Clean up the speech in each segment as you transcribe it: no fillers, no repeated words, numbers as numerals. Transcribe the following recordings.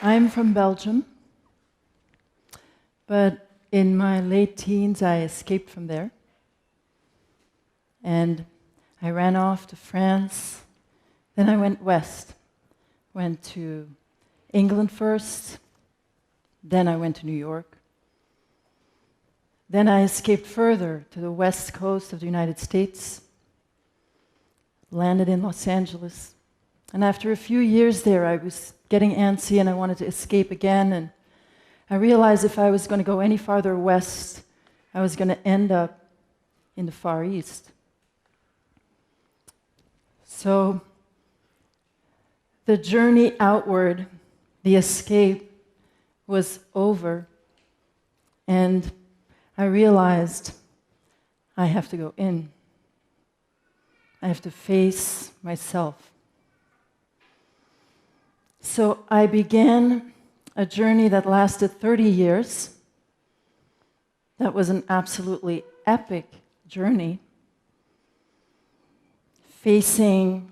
I'm from Belgium, but in my late teens I escaped from there. And I ran off to France. Then I went west. Went to England first. Then I went to New York. Then I escaped further to the west coast of the United States. Landed in Los Angeles. And after a few years there, I was getting antsy and I wanted to escape again. And I realized if I was going to go any farther west, I was going to end up in the Far East. So the journey outward, the escape, was over. And I realized I have to go in. I have to face myself. So I began a journey that lasted 30 years. That was an absolutely epic journey, facing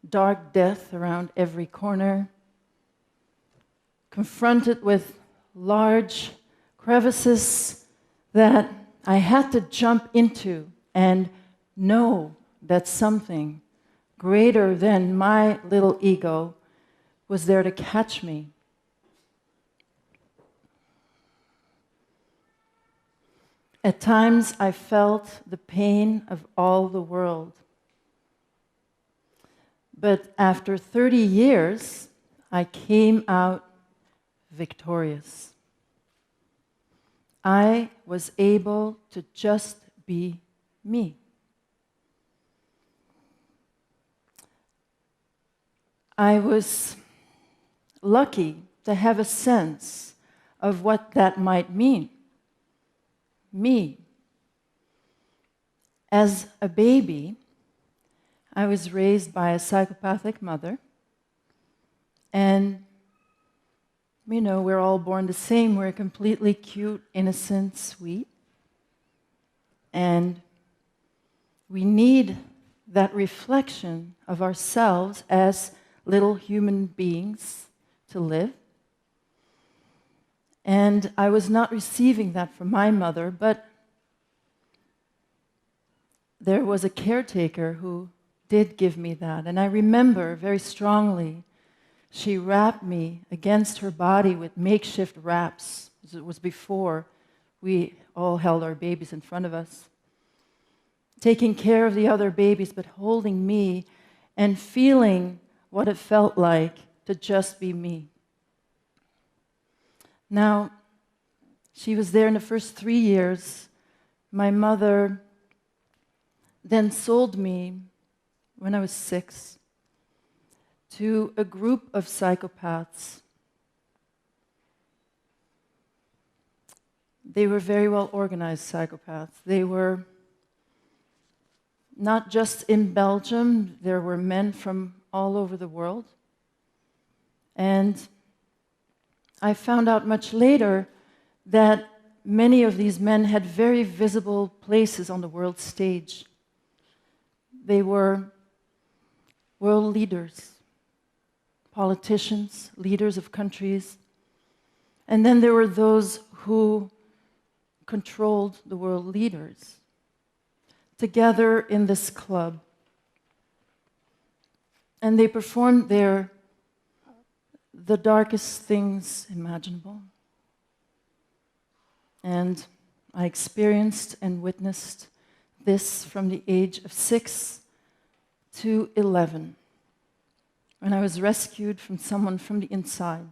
dark death around every corner, confronted with large crevices that I had to jump into and know that something greater than my little ego was there to catch me. At times, I felt the pain of all the world. But after 30 years, I came out victorious. I was able to just be me. I was lucky to have a sense of what that might mean. Me. As a baby, I was raised by a psychopathic mother, and we're all born the same. We're completely cute, innocent, sweet, and we need that reflection of ourselves as little human beings to live. And I was not receiving that from my mother, but there was a caretaker who did give me that. And I remember very strongly, she wrapped me against her body with makeshift wraps. It was before we all held our babies in front of us. Taking care of the other babies, but holding me and feeling what it felt like to just be me. Now, she was there in the first 3 years. My mother then sold me, when I was 6, to a group of psychopaths. They were very well organized psychopaths. They were not just in Belgium, there were men from all over the world. And I found out much later that many of these men had very visible places on the world stage. They were world leaders, politicians, leaders of countries. And then there were those who controlled the world leaders together in this club. And they performed the darkest things imaginable. And I experienced and witnessed this from the age of 6 to 11, when I was rescued from someone from the inside.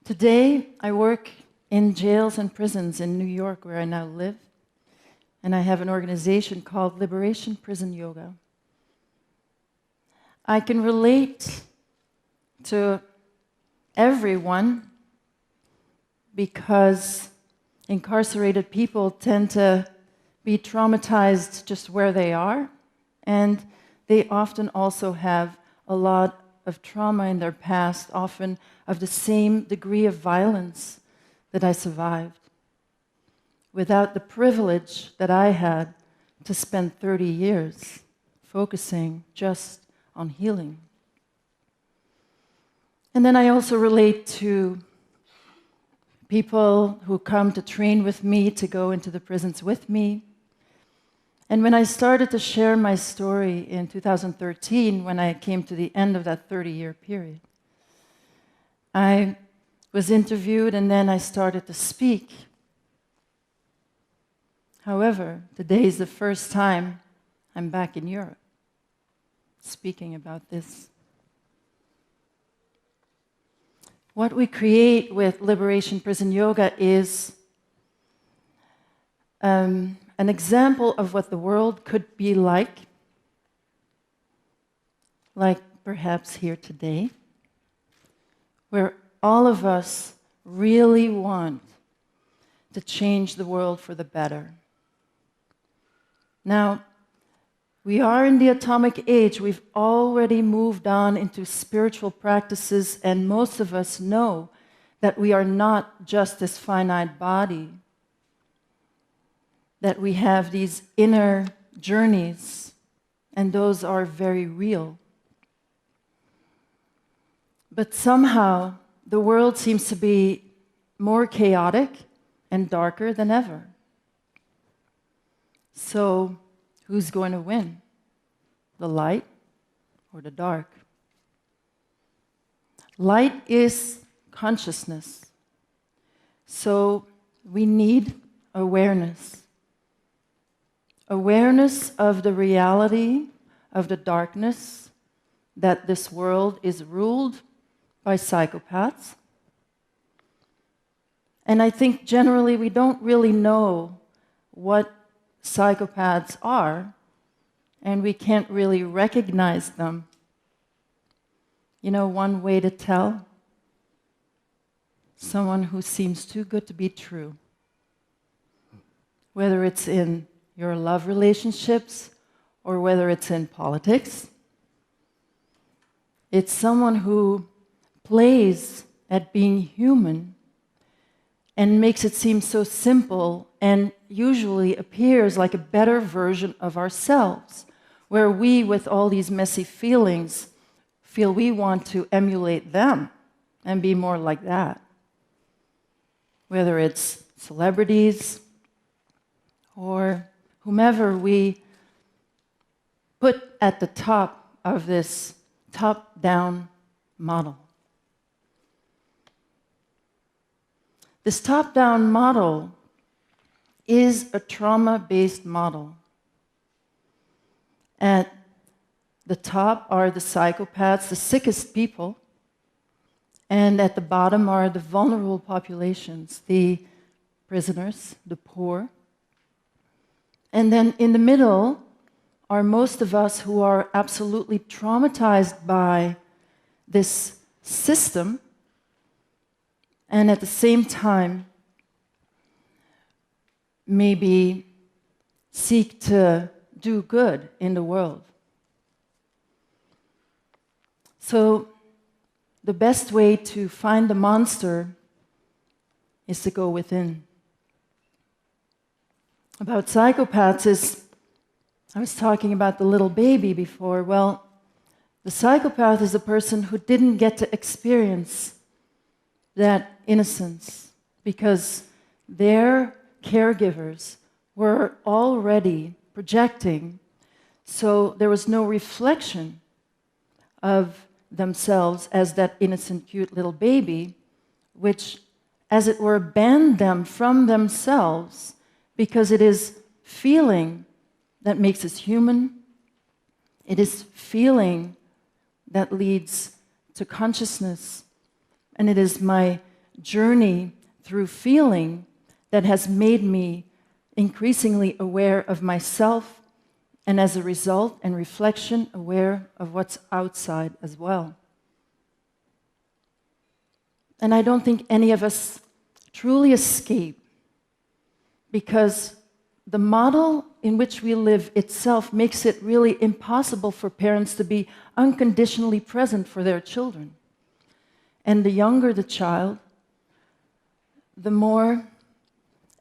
Today, I work in jails and prisons in New York, where I now live, and I have an organization called Liberation Prison Yoga. I can relate to everyone because incarcerated people tend to be traumatized just where they are, and they often also have a lot of trauma in their past, often of the same degree of violence that I survived, without the privilege that I had to spend 30 years focusing just on healing. And then I also relate to people who come to train with me, to go into the prisons with me. And when I started to share my story in 2013, when I came to the end of that 30-year period, I was interviewed and then I started to speak. However, today is the first time I'm back in Europe speaking about this. What we create with Liberation Prison Yoga is an example of what the world could be like perhaps here today, where all of us really want to change the world for the better. Now, we are in the atomic age. We've already moved on into spiritual practices, and most of us know that we are not just this finite body, that we have these inner journeys, and those are very real. But somehow, the world seems to be more chaotic and darker than ever. So, who's going to win? The light or the dark? Light is consciousness. So, we need awareness. Awareness of the reality of the darkness, that this world is ruled by psychopaths. And I think generally we don't really know what psychopaths are, and we can't really recognize them. You know, one way to tell? Someone who seems too good to be true. Whether it's in your love relationships or whether it's in politics, it's someone who plays at being human and makes it seem so simple and usually appears like a better version of ourselves, where we, with all these messy feelings, feel we want to emulate them and be more like that. Whether it's celebrities or whomever we put at the top of this top-down model. This top-down model is a trauma-based model. At the top are the psychopaths, the sickest people, and at the bottom are the vulnerable populations, the prisoners, the poor. And then in the middle are most of us who are absolutely traumatized by this system, and at the same time maybe seek to do good in the world. So the best way to find the monster is to go within. About psychopaths is, I was talking about the little baby before. Well, the psychopath is a person who didn't get to experience that innocence because their caregivers were already projecting, so there was no reflection of themselves as that innocent, cute little baby, which, as it were, banned them from themselves, because it is feeling that makes us human. It is feeling that leads to consciousness. And it is my journey through feeling that has made me increasingly aware of myself, and as a result and reflection, aware of what's outside as well. And I don't think any of us truly escape, because the model in which we live itself makes it really impossible for parents to be unconditionally present for their children. And the younger the child, the more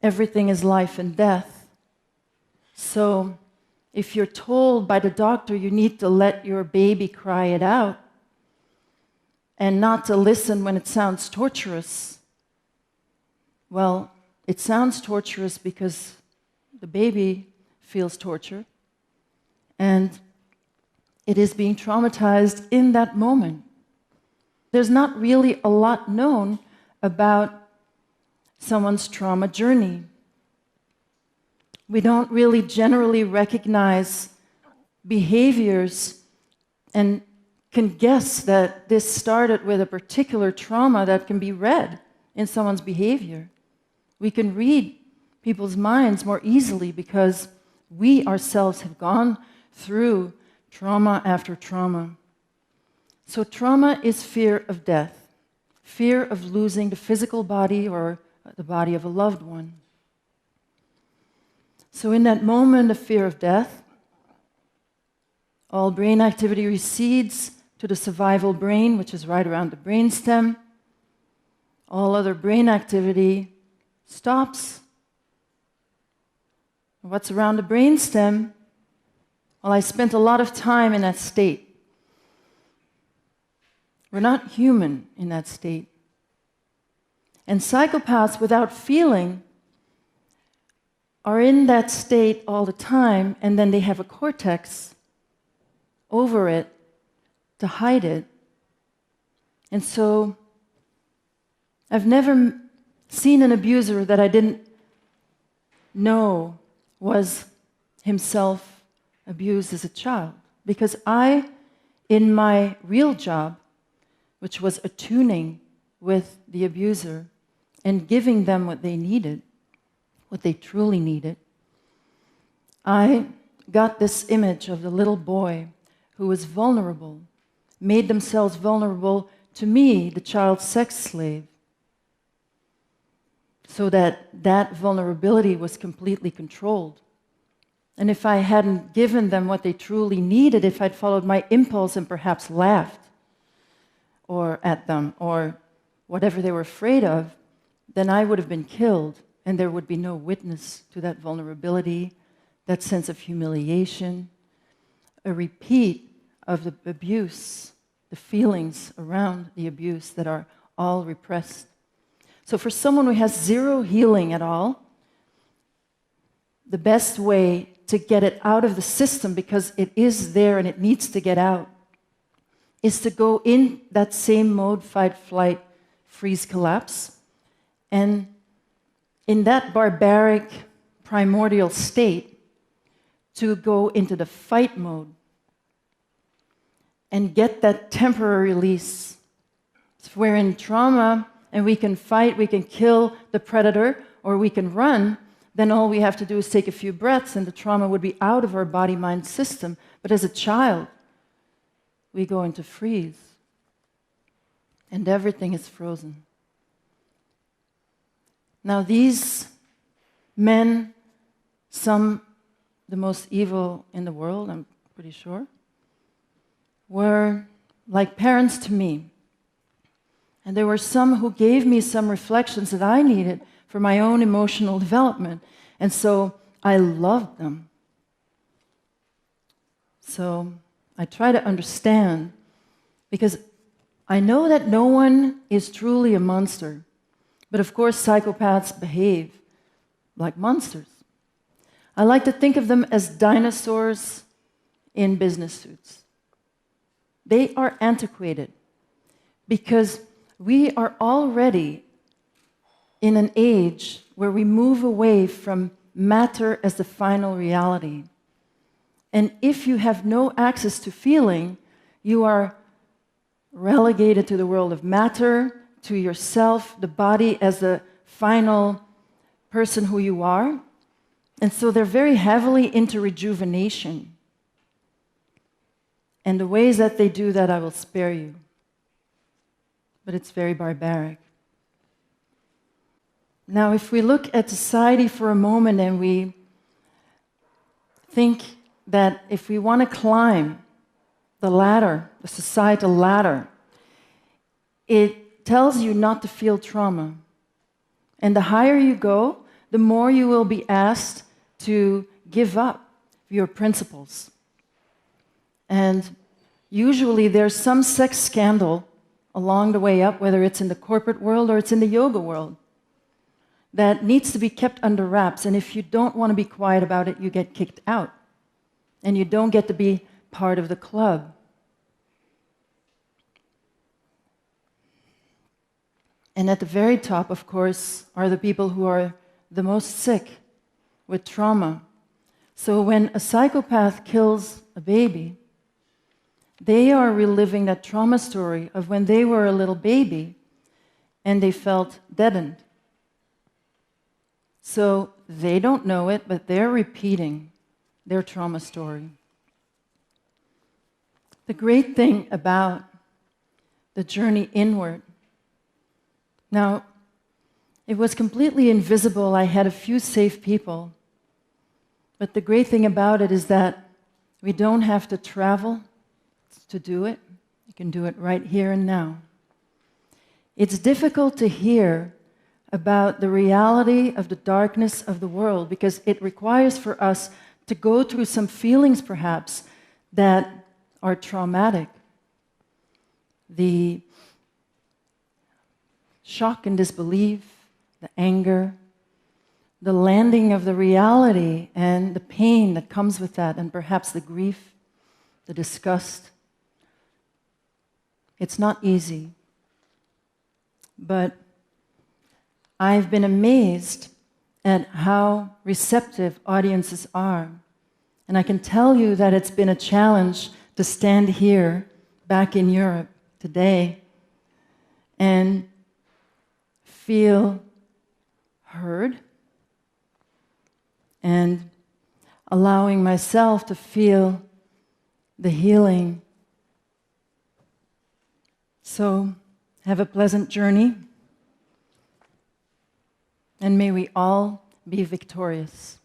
everything is life and death. So if you're told by the doctor you need to let your baby cry it out, and not to listen when it sounds torturous. Well, it sounds torturous because the baby feels torture, and it is being traumatized in that moment. There's not really a lot known about someone's trauma journey. We don't really generally recognize behaviors and can guess that this started with a particular trauma that can be read in someone's behavior. We can read people's minds more easily because we ourselves have gone through trauma after trauma. So trauma is fear of death, fear of losing the physical body or the body of a loved one. So in that moment of fear of death, all brain activity recedes to the survival brain, which is right around the brainstem. All other brain activity stops. What's around the brainstem? Well, I spent a lot of time in that state. We're not human in that state. And psychopaths without feeling are in that state all the time, and then they have a cortex over it to hide it. And so I've never seen an abuser that I didn't know was himself abused as a child. Because I, in my real job, which was attuning with the abuser and giving them what they needed, what they truly needed, I got this image of the little boy who was vulnerable, made themselves vulnerable to me, the child sex slave, so that that vulnerability was completely controlled. And if I hadn't given them what they truly needed, if I'd followed my impulse and perhaps laughed or at them or whatever they were afraid of, then I would have been killed, and there would be no witness to that vulnerability, that sense of humiliation, a repeat of the abuse, the feelings around the abuse that are all repressed. So for someone who has zero healing at all, the best way to get it out of the system, because it is there and it needs to get out, is to go in that same mode, fight, flight, freeze, collapse. And in that barbaric, primordial state, to go into the fight mode and get that temporary release. If we're in trauma and we can fight, we can kill the predator, or we can run, then all we have to do is take a few breaths and the trauma would be out of our body-mind system. But as a child, we go into freeze and everything is frozen. Now these men, some the most evil in the world, I'm pretty sure, were like parents to me. And there were some who gave me some reflections that I needed for my own emotional development. And so I loved them. So I try to understand, because I know that no one is truly a monster. But of course, psychopaths behave like monsters. I like to think of them as dinosaurs in business suits. They are antiquated because we are already in an age where we move away from matter as the final reality. And if you have no access to feeling, you are relegated to the world of matter, to yourself, the body as the final person who you are. And so they're very heavily into rejuvenation. And the ways that they do that, I will spare you. But it's very barbaric. Now, if we look at society for a moment and we think that if we want to climb the ladder, the societal ladder, it tells you not to feel trauma. And the higher you go, the more you will be asked to give up your principles. And usually there's some sex scandal along the way up, whether it's in the corporate world or it's in the yoga world, that needs to be kept under wraps. And if you don't want to be quiet about it, you get kicked out. And you don't get to be part of the club. And at the very top, of course, are the people who are the most sick with trauma. So when a psychopath kills a baby, they are reliving that trauma story of when they were a little baby and they felt deadened. So they don't know it, but they're repeating their trauma story. The great thing about the journey inward, now, it was completely invisible. I had a few safe people. But the great thing about it is that we don't have to travel to do it. You can do it right here and now. It's difficult to hear about the reality of the darkness of the world because it requires for us to go through some feelings, perhaps, that are traumatic. The shock and disbelief, the anger, the landing of the reality and the pain that comes with that, and perhaps the grief, the disgust. It's not easy. But I've been amazed at how receptive audiences are. And I can tell you that it's been a challenge to stand here back in Europe today and feel heard and allowing myself to feel the healing. So, have a pleasant journey, and may we all be victorious.